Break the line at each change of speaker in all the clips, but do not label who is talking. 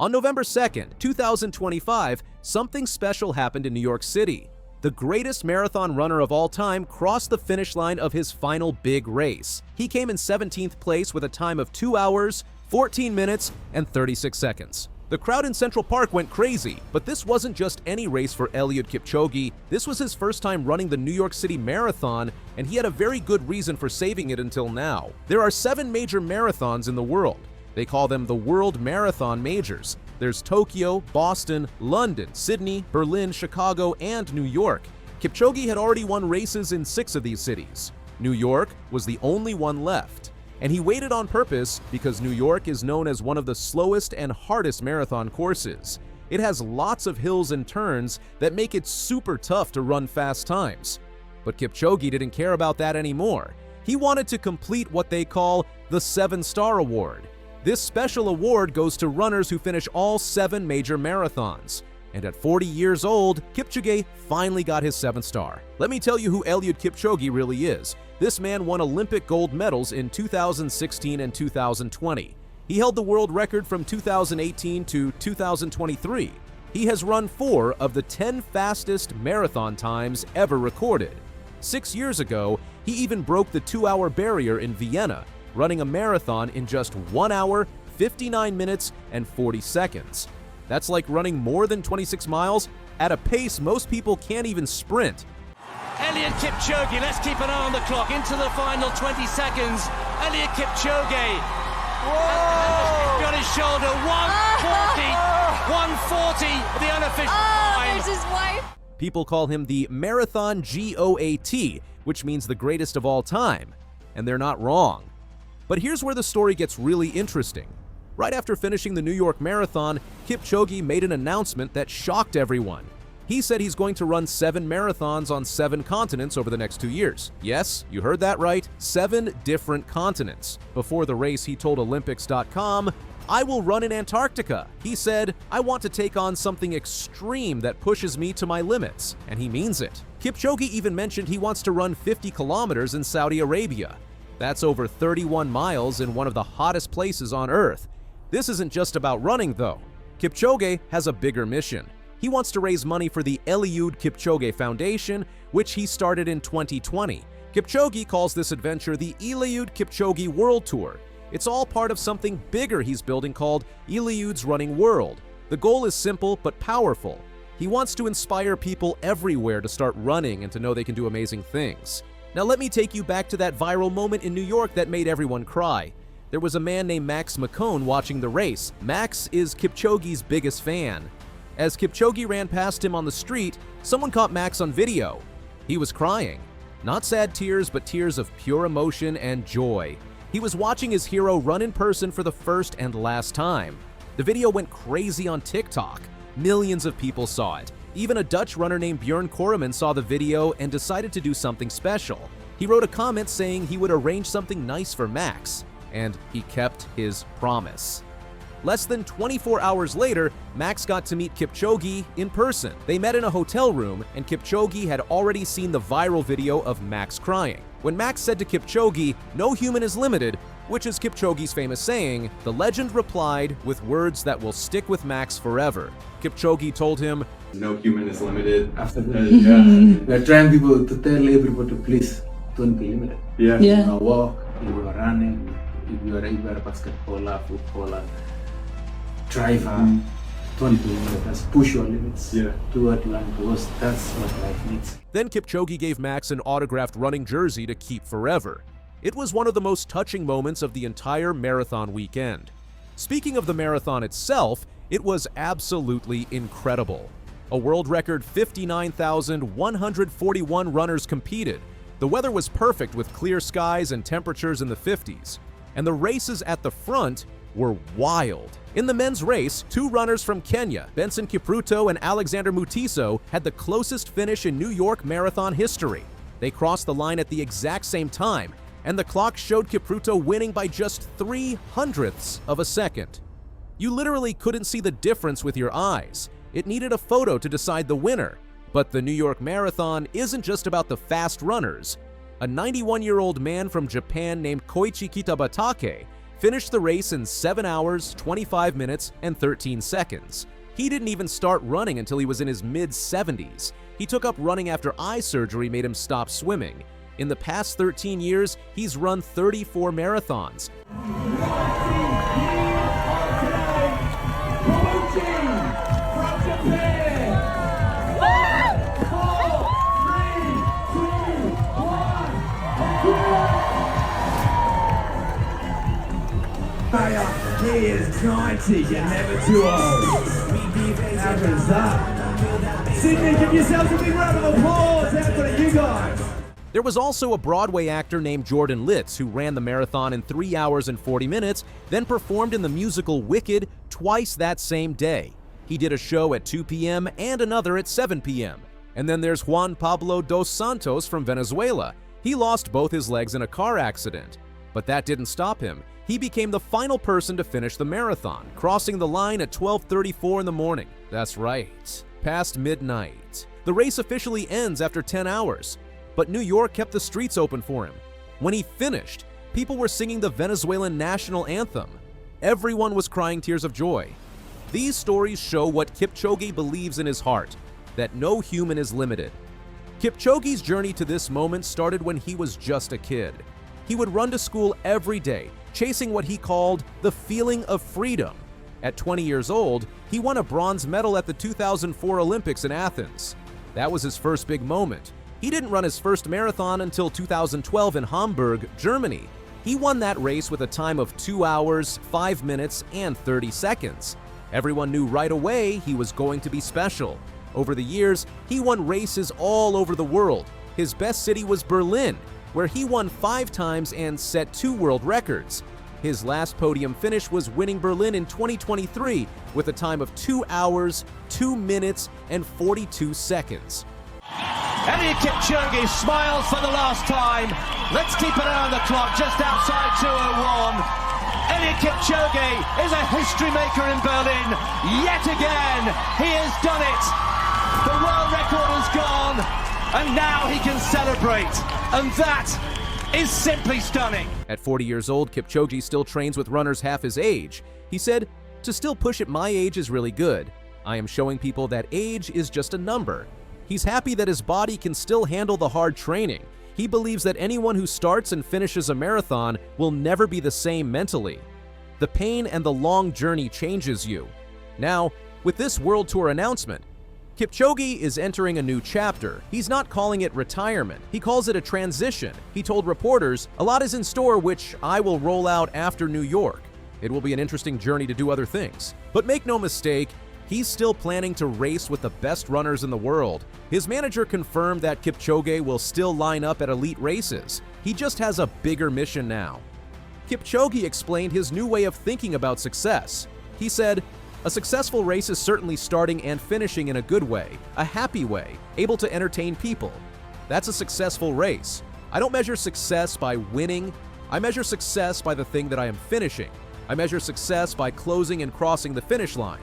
On November 2nd, 2025, something special happened in New York City. The greatest marathon runner of all time crossed the finish line of his final big race. He came in 17th place with a time of 2 hours, 14 minutes, and 36 seconds. The crowd in Central Park went crazy, but this wasn't just any race for Eliud Kipchoge. This was his first time running the New York City Marathon, and he had a very good reason for saving it until now. There are 7 major marathons in the world. They call them the World Marathon Majors. There's Tokyo, Boston, London, Sydney, Berlin, Chicago, and New York. Kipchoge had already won races in 6 of these cities. New York was the only one left. And he waited on purpose because New York is known as one of the slowest and hardest marathon courses. It has lots of hills and turns that make it super tough to run fast times. But Kipchoge didn't care about that anymore. He wanted to complete what they call the 7-Star Award. This special award goes to runners who finish all 7 major marathons. And at 40 years old, Kipchoge finally got his 7th star. Let me tell you who Eliud Kipchoge really is. This man won Olympic gold medals in 2016 and 2020. He held the world record from 2018 to 2023. He has run 4 of the 10 fastest marathon times ever recorded. 6 years ago, he even broke the 2-hour barrier in Vienna, running a marathon in just 1 hour, 59 minutes, and 40 seconds. That's like running more than 26 miles at a pace most people can't even sprint.
Eliud Kipchoge, let's keep an eye on the clock. Into the final 20 seconds. Eliud Kipchoge. Whoa! Got his shoulder. 140. 140, the unofficial time.
There's his wife.
People call him the Marathon GOAT, which means the greatest of all time. And they're not wrong. But here's where the story gets really interesting. Right after finishing the New York Marathon, Kipchoge made an announcement that shocked everyone. He said he's going to run 7 marathons on 7 continents over the next 2 years. Yes, you heard that right, 7 different continents. Before the race, he told Olympics.com, "I will run in Antarctica." He said, "I want to take on something extreme that pushes me to my limits," and he means it. Kipchoge even mentioned he wants to run 50 kilometers in Saudi Arabia. That's over 31 miles in one of the hottest places on Earth. This isn't just about running, though. Kipchoge has a bigger mission. He wants to raise money for the Eliud Kipchoge Foundation, which he started in 2020. Kipchoge calls this adventure the Eliud Kipchoge World Tour. It's all part of something bigger he's building called Eliud's Running World. The goal is simple but powerful. He wants to inspire people everywhere to start running and to know they can do amazing things. Now let me take you back to that viral moment in New York that made everyone cry. There was a man named Max McCone watching the race. Max is Kipchoge's biggest fan. As Kipchoge ran past him on the street, someone caught Max on video. He was crying. Not sad tears, but tears of pure emotion and joy. He was watching his hero run in person for the first and last time. The video went crazy on TikTok. Millions of people saw it. Even a Dutch runner named Björn Koreman saw the video and decided to do something special. He wrote a comment saying he would arrange something nice for Max, and he kept his promise. Less than 24 hours later, Max got to meet Kipchoge in person. They met in a hotel room, and Kipchoge had already seen the viral video of Max crying. When Max said to Kipchoge, "No human is limited," which is Kipchoge's famous saying, the legend replied with words that will stick with Max forever. Kipchoge told him,
"No human is limited."
After that, we're trying people to tell everybody, please, don't be limited.
Yeah.
You are walk, you are running, if you are a basketballer, footballer, driver, don't be limited. Just push your limits.
Yeah.
Do what you want because that's what life needs.
Then Kipchoge gave Max an autographed running jersey to keep forever. It was one of the most touching moments of the entire marathon weekend. Speaking of the marathon itself, it was absolutely incredible. A world record 59,141 runners competed. The weather was perfect with clear skies and temperatures in the 50s. And the races at the front were wild. In the men's race, 2 runners from Kenya, Benson Kipruto and Alexander Mutiso, had the closest finish in New York marathon history. They crossed the line at the exact same time, and the clock showed Kipruto winning by just 0.03 of a second. You literally couldn't see the difference with your eyes. It needed a photo to decide the winner. But the New York Marathon isn't just about the fast runners. A 91-year-old man from Japan named Koichi Kitabatake finished the race in 7 hours, 25 minutes, and 13 seconds. He didn't even start running until he was in his mid-70s. He took up running after eye surgery made him stop swimming. In the past 13 years, he's run 34 marathons.
He is 90, you're never too old. Hands up. Sydney, give yourselves a big round of applause out for you guys.
There was also a Broadway actor named Jordan Litz who ran the marathon in 3 hours and 40 minutes, then performed in the musical Wicked twice that same day. He did a show at 2 p.m. and another at 7 p.m. And then there's Juan Pablo dos Santos from Venezuela. He lost both his legs in a car accident. But that didn't stop him. He became the final person to finish the marathon, crossing the line at 12:34 in the morning. That's right, past midnight. The race officially ends after 10 hours, but New York kept the streets open for him. When he finished, people were singing the Venezuelan national anthem. Everyone was crying tears of joy. These stories show what Kipchoge believes in his heart, that no human is limited. Kipchoge's journey to this moment started when he was just a kid. He would run to school every day, chasing what he called the feeling of freedom. At 20 years old, he won a bronze medal at the 2004 Olympics in Athens. That was his first big moment. He didn't run his first marathon until 2012 in Hamburg, Germany. He won that race with a time of 2 hours, 5 minutes, and 30 seconds. Everyone knew right away he was going to be special. Over the years, he won races all over the world. His best city was Berlin, where he won 5 times and set 2 world records. His last podium finish was winning Berlin in 2023 with a time of 2 hours, 2 minutes, and 42 seconds.
Eliud Kipchoge smiles for the last time. Let's keep an eye on the clock, just outside 2:01. Eliud Kipchoge is a history maker in Berlin. Yet again, he has done it. The world record has gone, and now he can celebrate. And that is simply stunning.
At 40 years old, Kipchoge still trains with runners half his age. He said, "To still push at my age is really good. I am showing people that age is just a number." He's happy that his body can still handle the hard training. He believes that anyone who starts and finishes a marathon will never be the same mentally. The pain and the long journey changes you. Now, with this World Tour announcement, Kipchoge is entering a new chapter. He's not calling it retirement. He calls it a transition. He told reporters, "A lot is in store which I will roll out after New York. It will be an interesting journey to do other things." But make no mistake, he's still planning to race with the best runners in the world. His manager confirmed that Kipchoge will still line up at elite races. He just has a bigger mission now. Kipchoge explained his new way of thinking about success. He said, "A successful race is certainly starting and finishing in a good way, a happy way, able to entertain people. That's a successful race. I don't measure success by winning. I measure success by the thing that I am finishing. I measure success by closing and crossing the finish line."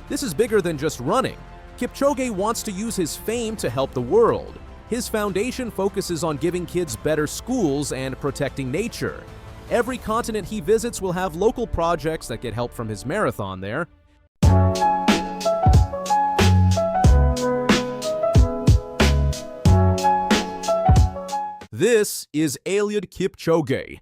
This is bigger than just running. Kipchoge wants to use his fame to help the world. His foundation focuses on giving kids better schools and protecting nature. Every continent he visits will have local projects that get help from his marathon there. This is Eliud Kipchoge,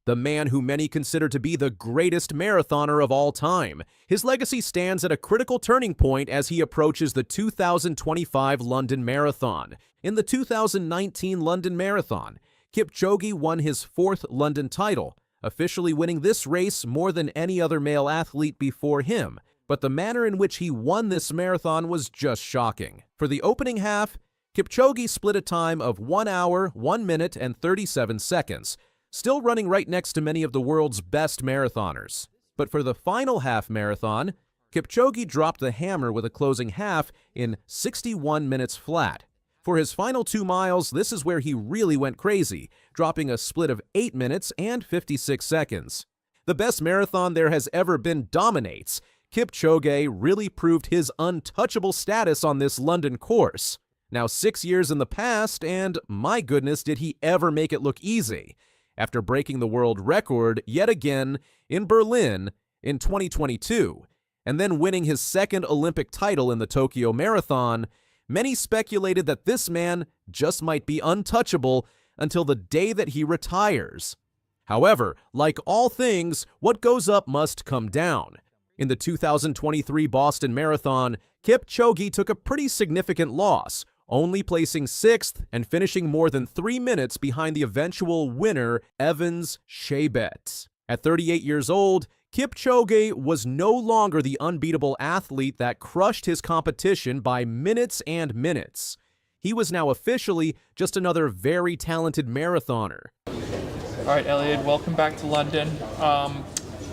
the man who many consider to be the greatest marathoner of all time. His legacy stands at a critical turning point as he approaches the 2025 London Marathon. In the 2019 London Marathon, Kipchoge won his 4th London title, officially winning this race more than any other male athlete before him. But the manner in which he won this marathon was just shocking. For the opening half, Kipchoge split a time of 1 hour, 1 minute, and 37 seconds, still running right next to many of the world's best marathoners. But for the final half marathon, Kipchoge dropped the hammer with a closing half in 61 minutes flat. For his final 2 miles, this is where he really went crazy, dropping a split of 8 minutes and 56 seconds. The best marathon there has ever been dominates. Kipchoge really proved his untouchable status on this London course. Now 6 years in the past, and my goodness, did he ever make it look easy. after breaking the world record yet again in Berlin in 2022, and then winning his second Olympic title in the Tokyo Marathon. Many speculated that this man just might be untouchable until the day that he retires. However, like all things, what goes up must come down. In the 2023 Boston Marathon, Kipchoge took a pretty significant loss, only placing 6th and finishing more than 3 minutes behind the eventual winner, Evans Chebet. At 38 years old, Kipchoge was no longer the unbeatable athlete that crushed his competition by minutes and minutes. He was now officially just another very talented marathoner.
All right, Eliud, welcome back to London.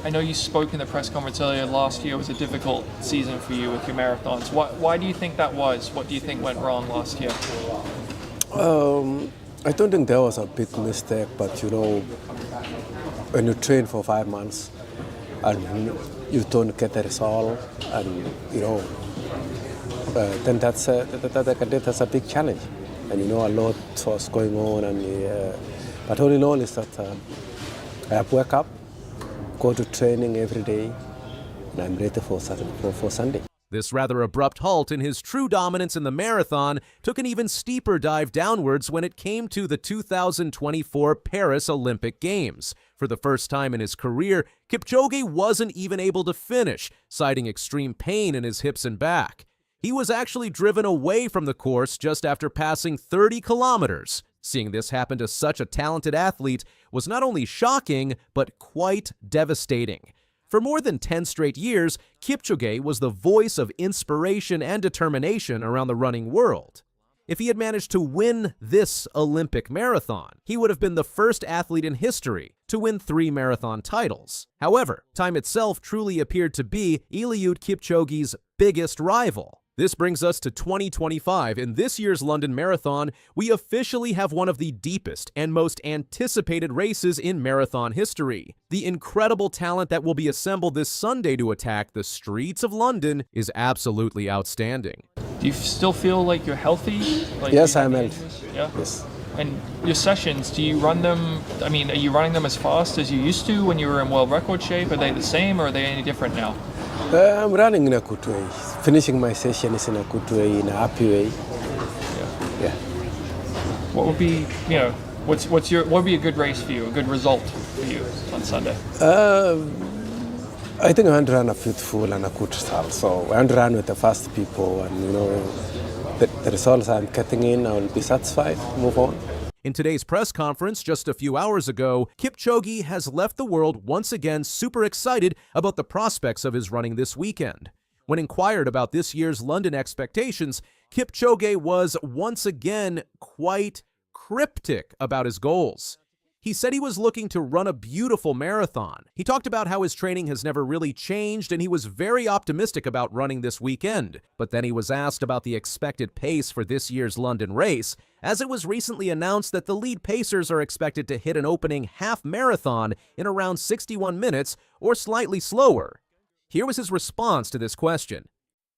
I know you spoke in the press conference earlier. Last year was a difficult season for you with your marathons. Why do you think that was? What do you think went wrong last year?
I don't think there was a big mistake, but you know, when you train for 5 months and you don't get the result, and you know, then that's a big challenge. And you know, a lot was going on, and but all in all is that I have wake up, go to training every day, and I'm ready for Sunday.
This rather abrupt halt in his true dominance in the marathon took an even steeper dive downwards when it came to the 2024 Paris Olympic Games. For the first time in his career, Kipchoge wasn't even able to finish, citing extreme pain in his hips and back. He was actually driven away from the course just after passing 30 kilometers. Seeing this happen to such a talented athlete was not only shocking, but quite devastating. For more than 10 straight years, Kipchoge was the voice of inspiration and determination around the running world. If he had managed to win this Olympic marathon, he would have been the first athlete in history to win 3 marathon titles. However, time itself truly appeared to be Eliud Kipchoge's biggest rival. This brings us to 2025. In this year's London Marathon, we officially have one of the deepest and most anticipated races in marathon history. The incredible talent that will be assembled this Sunday to attack the streets of London is absolutely outstanding.
Do you still feel like you're healthy? Like
Yes, I'm healthy.
Yeah?
Yes.
And your sessions, do you run them, I mean, are you running them as fast as you used to when you were in world record shape? Are they the same or are they any different now?
I'm running in a good way. Finishing my session is in a good way, in a happy way. Yeah.
What would be, you know, what would be a good race for you, a good result for you on Sunday?
I think I want to run a beautiful and a good result. So I want to run with the fast people, and you know, the results I'm getting in, I will be satisfied, move on.
In today's press conference just a few hours ago, Kipchoge has left the world once again super excited about the prospects of his running this weekend. When inquired about this year's London expectations, Kipchoge was once again quite cryptic about his goals. He said he was looking to run a beautiful marathon. He talked about how his training has never really changed, and he was very optimistic about running this weekend. But then he was asked about the expected pace for this year's London race, as it was recently announced that the lead pacers are expected to hit an opening half marathon in around 61 minutes or slightly slower. Here was his response to this question.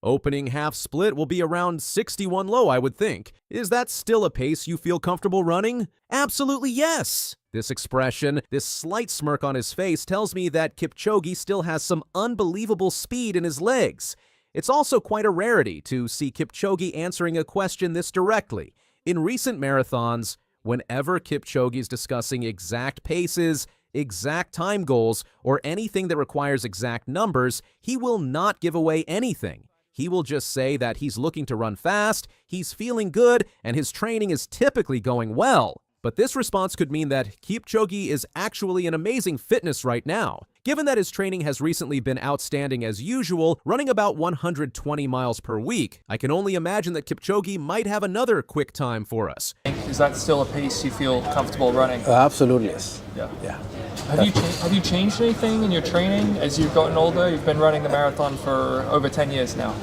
Opening half split will be around 61 low, I would think. Is that still a pace you feel comfortable running? Absolutely yes! This expression, this slight smirk on his face tells me that Kipchoge still has some unbelievable speed in his legs. It's also quite a rarity to see Kipchoge answering a question this directly. In recent marathons, whenever Kipchoge is discussing exact paces, exact time goals, or anything that requires exact numbers, he will not give away anything. He will just say that he's looking to run fast, he's feeling good, and his training is typically going well. But this response could mean that Kipchoge is actually in amazing fitness right now. Given that his training has recently been outstanding as usual, running about 120 miles per week, I can only imagine that Kipchoge might have another quick time for us.
Is that still a pace you feel comfortable running?
Absolutely, yes.
Yeah. Have you changed anything in your training as you've gotten older? You've been running the marathon for over 10 years now.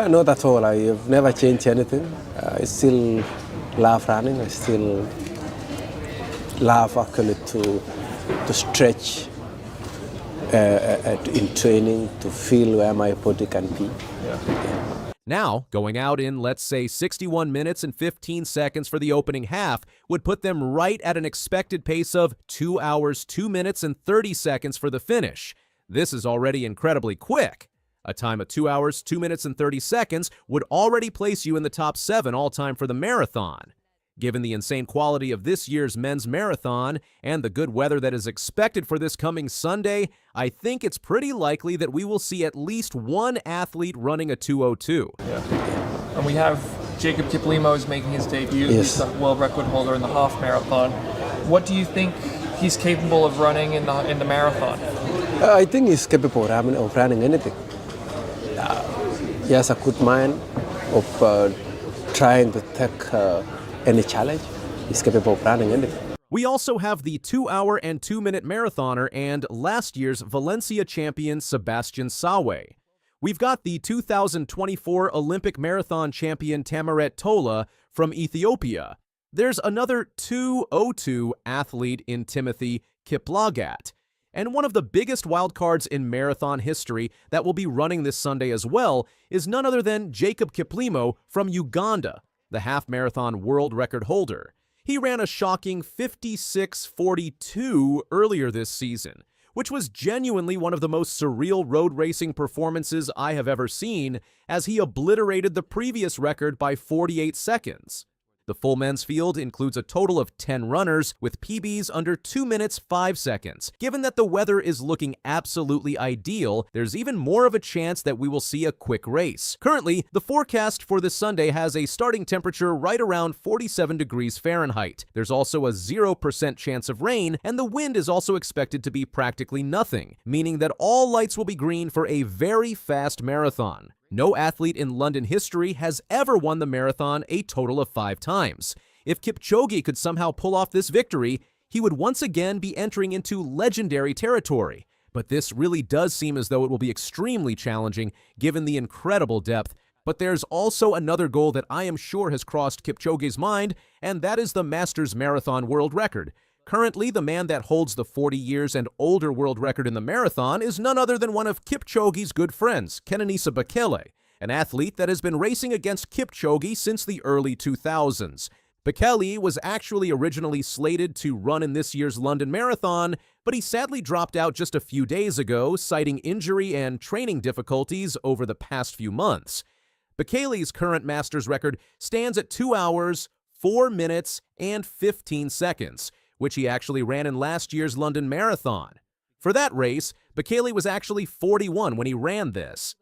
Not at all. I have never changed anything. I still love running. I still love actually to stretch in training, to feel where my body can be.
Yeah.
Now, going out in, let's say, 61 minutes and 15 seconds for the opening half would put them right at an expected pace of 2 hours, 2 minutes, and 30 seconds for the finish. This is already incredibly quick. A time of 2 hours, 2 minutes, and 30 seconds would already place you in the top 7 all-time for the marathon. Given the insane quality of this year's men's marathon and the good weather that is expected for this coming Sunday, I think it's pretty likely that we will see at least one athlete running a 2:02.
Yeah. And we have Jacob Kiplimo is making his debut.
Yes.
He's the world record holder in the half marathon. What do you think he's capable of running in the marathon?
I think he's capable of running anything. He has a good mind of trying to take any challenge. He's capable of running anything.
We also have the 2-hour and 2-minute marathoner and last year's Valencia champion Sebastian Sawe. We've got the 2024 Olympic marathon champion Tamaret Tola from Ethiopia. There's another 2:02 athlete in Timothy Kiplagat. And one of the biggest wildcards in marathon history that will be running this Sunday as well is none other than Jacob Kiplimo from Uganda, the half-marathon world record holder. He ran a shocking 56:42 earlier this season, which was genuinely one of the most surreal road racing performances I have ever seen, as he obliterated the previous record by 48 seconds. The full men's field includes a total of 10 runners with PBs under 2 minutes 5 seconds. Given that the weather is looking absolutely ideal, there's even more of a chance that we will see a quick race. Currently, the forecast for this Sunday has a starting temperature right around 47 degrees Fahrenheit. There's also a 0% chance of rain, and the wind is also expected to be practically nothing, meaning that all lights will be green for a very fast marathon. No athlete in London history has ever won the marathon a total of 5 times. If Kipchoge could somehow pull off this victory, he would once again be entering into legendary territory. But this really does seem as though it will be extremely challenging given the incredible depth. But there's also another goal that I am sure has crossed Kipchoge's mind, and that is the Masters Marathon world record. Currently, the man that holds the 40 years and older world record in the marathon is none other than one of Kipchoge's good friends, Kenenisa Bekele, an athlete that has been racing against Kipchoge since the early 2000s. Bekele was actually originally slated to run in this year's London Marathon, but he sadly dropped out just a few days ago, citing injury and training difficulties over the past few months. Bekele's current Masters record stands at 2 hours, 4 minutes, and 15 seconds, which he actually ran in last year's London Marathon. For that race, Bekele was actually 41 when he ran this.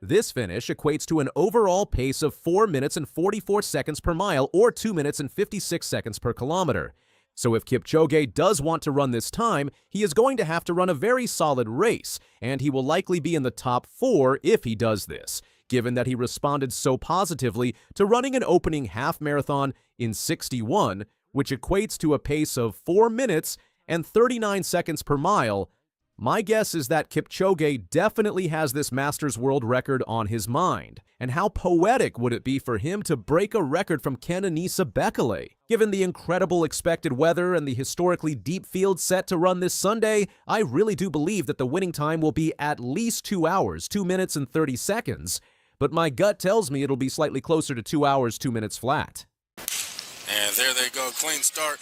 This finish equates to an overall pace of 4 minutes and 44 seconds per mile, or 2 minutes and 56 seconds per kilometer. So if Kipchoge does want to run this time, he is going to have to run a very solid race, and he will likely be in the top 4 if he does this, given that he responded so positively to running an opening half marathon in 61, which equates to a pace of 4 minutes and 39 seconds per mile. My guess is that Kipchoge definitely has this Masters world record on his mind. And how poetic would it be for him to break a record from Kenenisa Bekele? Given the incredible expected weather and the historically deep field set to run this Sunday, I really do believe that the winning time will be at least 2 hours, 2 minutes and 30 seconds. But my gut tells me it'll be slightly closer to 2 hours, 2 minutes flat.
And there they go, clean start.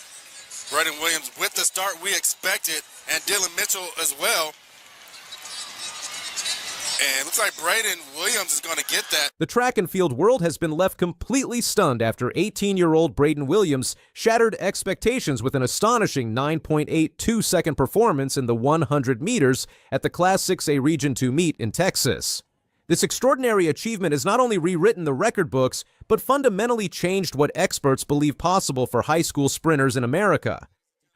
Braden Williams with the start we expected, and Dylan Mitchell as well. And looks like Braden Williams is going to get that.
The track and field world has been left completely stunned after 18-year-old Braden Williams shattered expectations with an astonishing 9.82-second performance in the 100 meters at the Class 6A Region 2 meet in Texas. This extraordinary achievement has not only rewritten the record books, but fundamentally changed what experts believe possible for high school sprinters in America.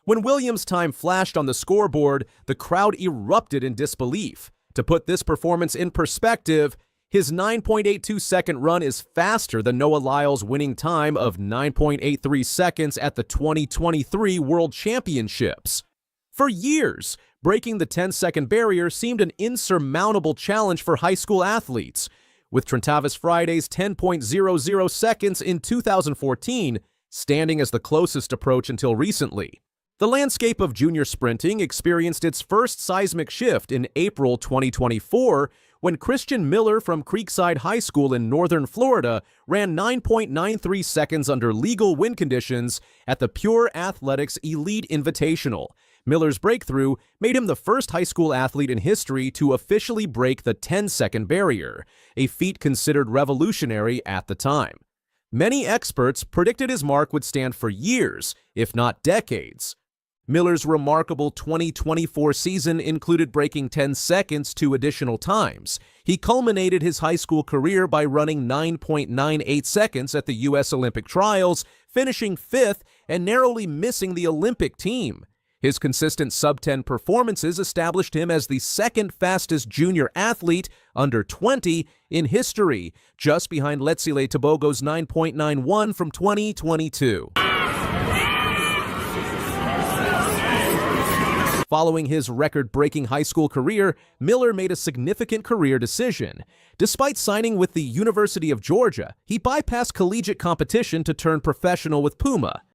When Williams' time flashed on the scoreboard, the crowd erupted in disbelief. To put this performance in perspective, his 9.82-second run is faster than Noah Lyles' winning time of 9.83 seconds at the 2023 World Championships. For years, breaking the 10-second barrier seemed an insurmountable challenge for high school athletes, with Trentavis Friday's 10.00 seconds in 2014 standing as the closest approach until recently. The landscape of junior sprinting experienced its first seismic shift in April 2024 when Christian Miller from Creekside High School in northern Florida ran 9.93 seconds under legal wind conditions at the Pure Athletics Elite Invitational. Miller's breakthrough made him the first high school athlete in history to officially break the 10-second barrier, a feat considered revolutionary at the time. Many experts predicted his mark would stand for years, if not decades. Miller's remarkable 2024 season included breaking 10 seconds 2 additional times. He culminated his high school career by running 9.98 seconds at the U.S. Olympic trials, finishing 5th and narrowly missing the Olympic team. His consistent sub-10 performances established him as the second fastest junior athlete under 20 in history, just behind Letsile Tebogo's 9.91 from 2022. Following his record-breaking high school career, Miller made a significant career decision. Despite signing with the University of Georgia, he bypassed collegiate competition to turn professional with Puma.